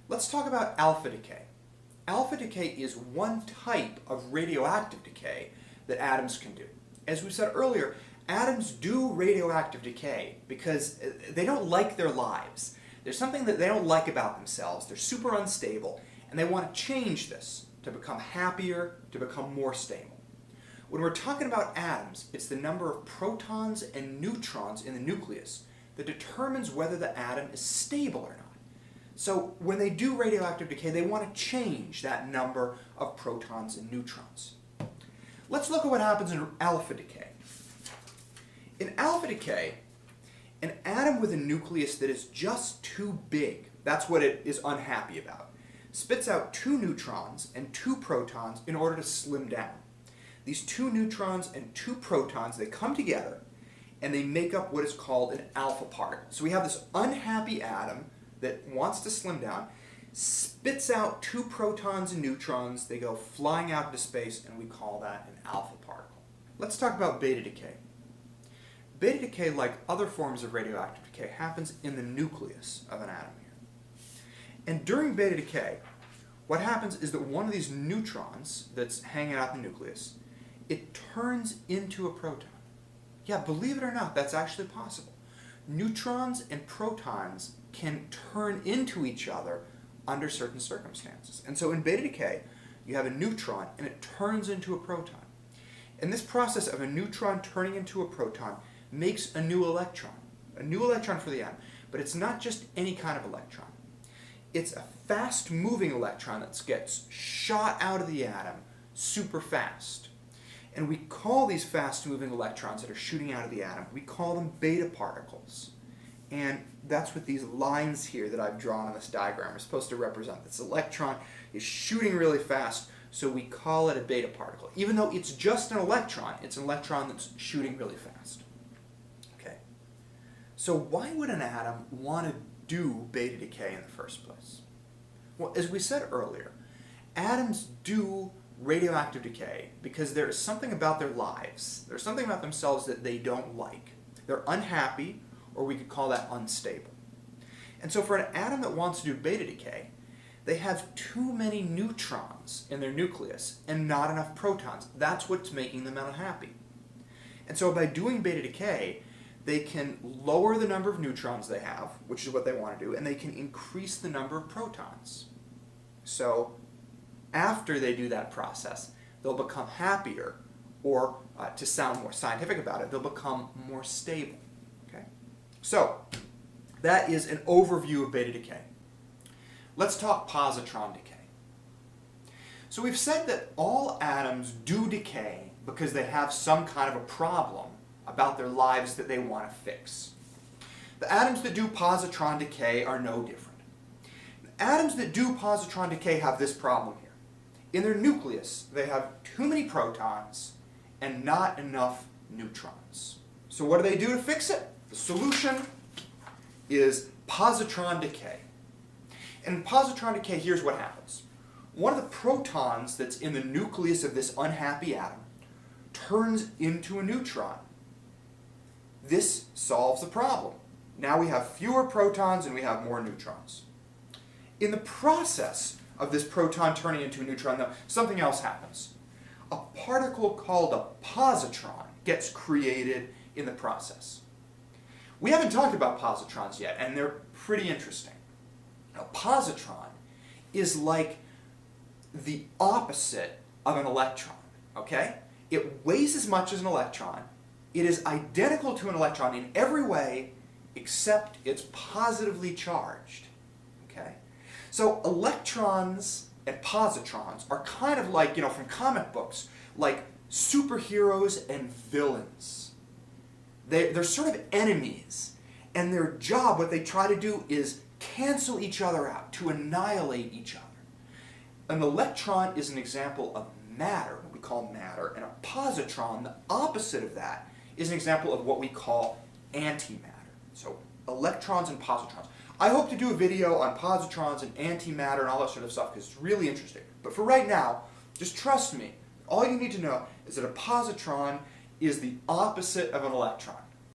Let's talk about alpha decay. Alpha decay is one type of radioactive decay that atoms can do. As we said earlier, atoms do radioactive decay because they don't like their lives. There's something that they don't like about themselves. They're super unstable, and they want to change this to become happier, to become more stable. When we're talking about atoms, it's the number of protons and neutrons in the nucleus that determines whether the atom is stable or not. So when they do radioactive decay, they want to change that number of protons and neutrons. Let's look at what happens in alpha decay. In alpha decay, an atom with a nucleus that is just too big, that's what it is unhappy about, spits out 2 neutrons and 2 protons in order to slim down. These 2 neutrons and 2 protons, they come together and they make up what is called an alpha particle. So we have this unhappy atom that wants to slim down, spits out 2 protons and neutrons, they go flying out into space, and we call that an alpha particle. Let's talk about beta decay. Beta decay, like other forms of radioactive decay, happens in the nucleus of an atom here. And during beta decay, what happens is that one of these neutrons that's hanging out in the nucleus, it turns into a proton. Yeah, believe it or not, that's actually possible. Neutrons and protons can turn into each other under certain circumstances. And so in beta decay, you have a neutron and it turns into a proton. And this process of a neutron turning into a proton makes a new electron for the atom. But it's not just any kind of electron. It's a fast-moving electron that gets shot out of the atom super fast. And we call these fast-moving electrons that are shooting out of the atom, we call them beta particles. And that's what these lines here that I've drawn on this diagram are supposed to represent. This electron is shooting really fast, so we call it a beta particle. Even though it's just an electron, it's an electron that's shooting really fast. Okay. So why would an atom want to do beta decay in the first place? Well, as we said earlier, atoms do radioactive decay because there is something about their lives, there's something about themselves that they don't like. They're unhappy, or we could call that unstable. And so for an atom that wants to do beta decay, they have too many neutrons in their nucleus and not enough protons. That's what's making them unhappy. And so by doing beta decay, they can lower the number of neutrons they have, which is what they want to do, and they can increase the number of protons. So after they do that process, they'll become happier, or to sound more scientific about it, they'll become more stable. Okay? So that is an overview of beta decay. Let's talk positron decay. So we've said that all atoms do decay because they have some kind of a problem about their lives that they want to fix. The atoms that do positron decay are no different. The atoms that do positron decay have this problem here. In their nucleus, they have too many protons and not enough neutrons. So what do they do to fix it? The solution is positron decay. And in positron decay, here's what happens. One of the protons that's in the nucleus of this unhappy atom turns into a neutron. This solves the problem. Now we have fewer protons and we have more neutrons. In the process of this proton turning into a neutron, though, something else happens. A particle called a positron gets created in the process. We haven't talked about positrons yet, and they're pretty interesting. A positron is like the opposite of an electron, okay? It weighs as much as an electron. It is identical to an electron in every way except it's positively charged, okay? So electrons and positrons are kind of like, from comic books, like superheroes and villains. They're sort of enemies, and their job, what they try to do is cancel each other out, to annihilate each other. An electron is an example of matter, what we call matter, and a positron, the opposite of that, is an example of what we call antimatter. So electrons and positrons. I hope to do a video on positrons and antimatter and all that sort of stuff because it's really interesting. But for right now, just trust me. All you need to know is that a positron is the opposite of an electron.